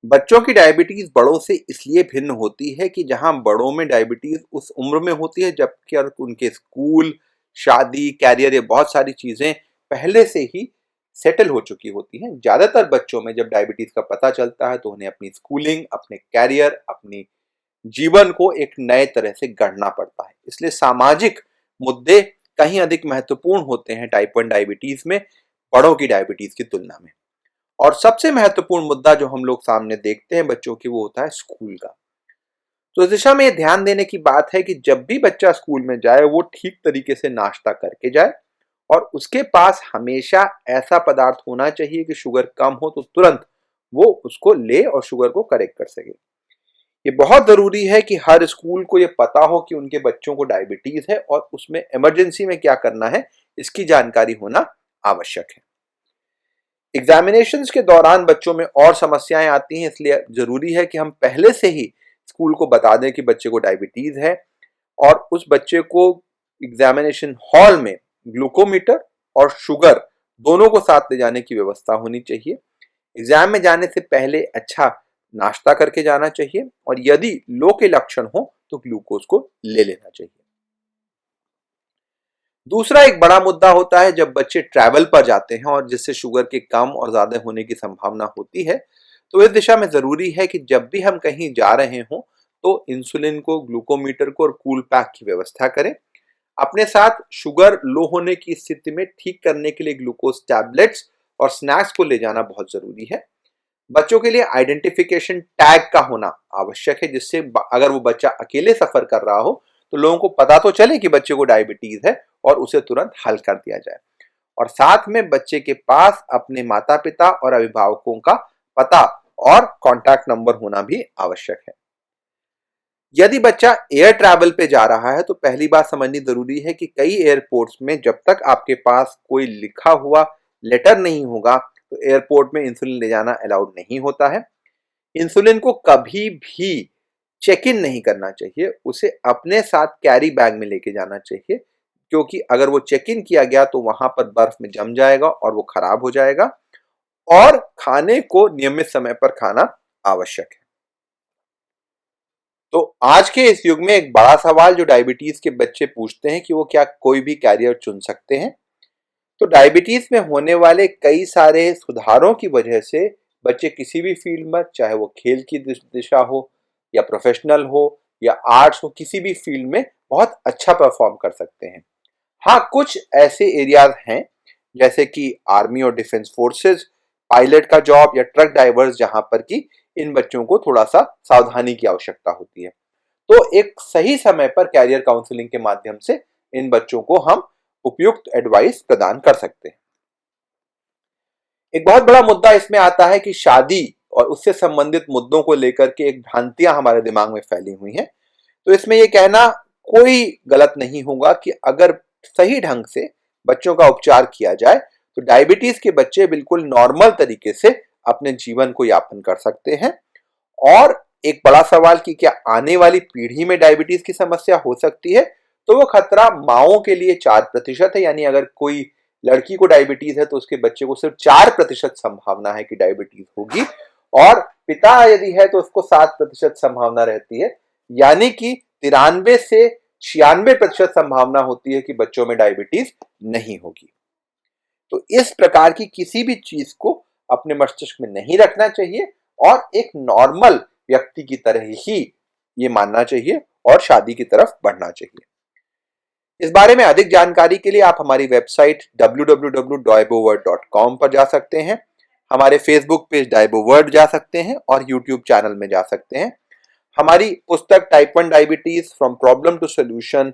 बच्चों की डायबिटीज बड़ों से इसलिए भिन्न होती है कि जहां बड़ों में डायबिटीज उस उम्र में होती है जबकि उनके स्कूल, शादी, कैरियर, ये बहुत सारी चीजें पहले से ही सेटल हो चुकी होती हैं। ज्यादातर बच्चों में जब डायबिटीज का पता चलता है तो उन्हें अपनी स्कूलिंग, अपने कैरियर, अपनी जीवन को एक नए तरह से गढ़ना पड़ता है। इसलिए सामाजिक मुद्दे कहीं अधिक महत्वपूर्ण होते हैं टाइप 1 डायबिटीज में बड़ों की डायबिटीज की तुलना में। और सबसे महत्वपूर्ण मुद्दा जो हम लोग सामने देखते हैं बच्चों की, वो होता है स्कूल का। तो इस दिशा में ये ध्यान देने की बात है कि जब भी बच्चा स्कूल में जाए वो ठीक तरीके से नाश्ता करके जाए और उसके पास हमेशा ऐसा पदार्थ होना चाहिए कि शुगर कम हो तो तुरंत वो उसको ले और शुगर को करेक्ट कर सके। ये बहुत जरूरी है कि हर स्कूल को ये पता हो कि उनके बच्चों को डायबिटीज है और उसमें इमरजेंसी में क्या करना है, इसकी जानकारी होना आवश्यक है। एग्जामिनेशंस के दौरान बच्चों में और समस्याएं आती हैं, इसलिए जरूरी है कि हम पहले से ही स्कूल को बता दें कि बच्चे को डायबिटीज है और उस बच्चे को एग्जामिनेशन हॉल में ग्लूकोमीटर और शुगर दोनों को साथ ले जाने की व्यवस्था होनी चाहिए। एग्जाम में जाने से पहले अच्छा नाश्ता करके जाना चाहिए और यदि लो के लक्षण हो तो ग्लूकोज को ले लेना चाहिए। दूसरा एक बड़ा मुद्दा होता है जब बच्चे ट्रैवल पर जाते हैं और जिससे शुगर के कम और ज्यादा होने की संभावना होती है। तो इस दिशा में जरूरी है कि जब भी हम कहीं जा रहे हों तो इंसुलिन को, ग्लूकोमीटर को और कूल पैक की व्यवस्था करें। अपने साथ शुगर लो होने की स्थिति में ठीक करने के लिए ग्लूकोज टैबलेट्स और स्नैक्स को ले जाना बहुत जरूरी है। बच्चों के लिए आइडेंटिफिकेशन टैग का होना आवश्यक है, जिससे अगर वो बच्चा अकेले सफर कर रहा हो तो लोगों को पता तो चले कि बच्चे को डायबिटीज है और उसे तुरंत हल कर दिया जाए। और साथ में बच्चे के पास अपने माता पिता और अभिभावकों का पता और कॉन्टैक्ट नंबर होना भी आवश्यक है। यदि बच्चा एयर ट्रैवल पे जा रहा है तो पहली बात समझनी जरूरी है कि कई एयरपोर्ट्स में जब तक आपके पास कोई लिखा हुआ लेटर नहीं होगा तो एयरपोर्ट में इंसुलिन ले जाना अलाउड नहीं होता है। इंसुलिन को कभी भी चेक इन नहीं करना चाहिए, उसे अपने साथ कैरी बैग में लेके जाना चाहिए, क्योंकि अगर वो चेक इन किया गया तो वहां पर बर्फ में जम जाएगा और वो खराब हो जाएगा। और खाने को नियमित समय पर खाना आवश्यक है। तो आज के इस युग में एक बड़ा सवाल जो डायबिटीज के बच्चे पूछते हैं कि वो क्या कोई भी कैरियर चुन सकते हैं। तो डायबिटीज में होने वाले कई सारे सुधारों की वजह से बच्चे किसी भी फील्ड में, चाहे वो खेल की दिशा हो या प्रोफेशनल हो या आर्ट्स हो, किसी भी फील्ड में बहुत अच्छा परफॉर्म कर सकते हैं। हाँ, कुछ ऐसे एरियाज हैं जैसे कि आर्मी और डिफेंस फोर्सेस, पायलट का जॉब या ट्रक ड्राइवर्स, जहां पर कि इन बच्चों को थोड़ा सा सावधानी की आवश्यकता होती है। तो एक सही समय पर कैरियर काउंसलिंग के माध्यम से इन बच्चों को हम उपयुक्त एडवाइस प्रदान कर सकते हैं। एक बहुत बड़ा मुद्दा इसमें आता है कि शादी और उससे संबंधित मुद्दों को लेकर के एक भ्रांतियां हमारे दिमाग में फैली हुई हैं। तो इसमें यह कहना कोई गलत नहीं होगा कि अगर सही ढंग से बच्चों का उपचार किया जाए तो डायबिटीज के बच्चे बिल्कुल नॉर्मल तरीके से अपने जीवन को यापन कर सकते हैं। और एक बड़ा सवाल कि क्या आने वाली पीढ़ी में डायबिटीज की समस्या हो सकती है, तो वो खतरा माओं के लिए 4% है, यानी अगर कोई लड़की को डायबिटीज है तो उसके बच्चे को सिर्फ 4% संभावना है कि डायबिटीज होगी और पिता यदि है तो उसको 7% संभावना रहती है, यानी कि 93 से 96% संभावना होती है कि बच्चों में डायबिटीज नहीं होगी। तो इस प्रकार की किसी भी चीज को अपने मस्तिष्क में नहीं रखना चाहिए और एक नॉर्मल व्यक्ति की तरह ही ये मानना चाहिए और शादी की तरफ बढ़ना चाहिए। इस बारे में अधिक जानकारी के लिए आप हमारी वेबसाइट www.daiboword.com पर जा सकते हैं, हमारे फेसबुक पेज डाइबोवर्ड जा सकते हैं और यूट्यूब चैनल में जा सकते हैं। हमारी पुस्तक type 1 diabetes from problem to solution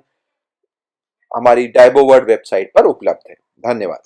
हमारी डाइबोवर्ड वेबसाइट पर उपलब्ध है। धन्यवाद।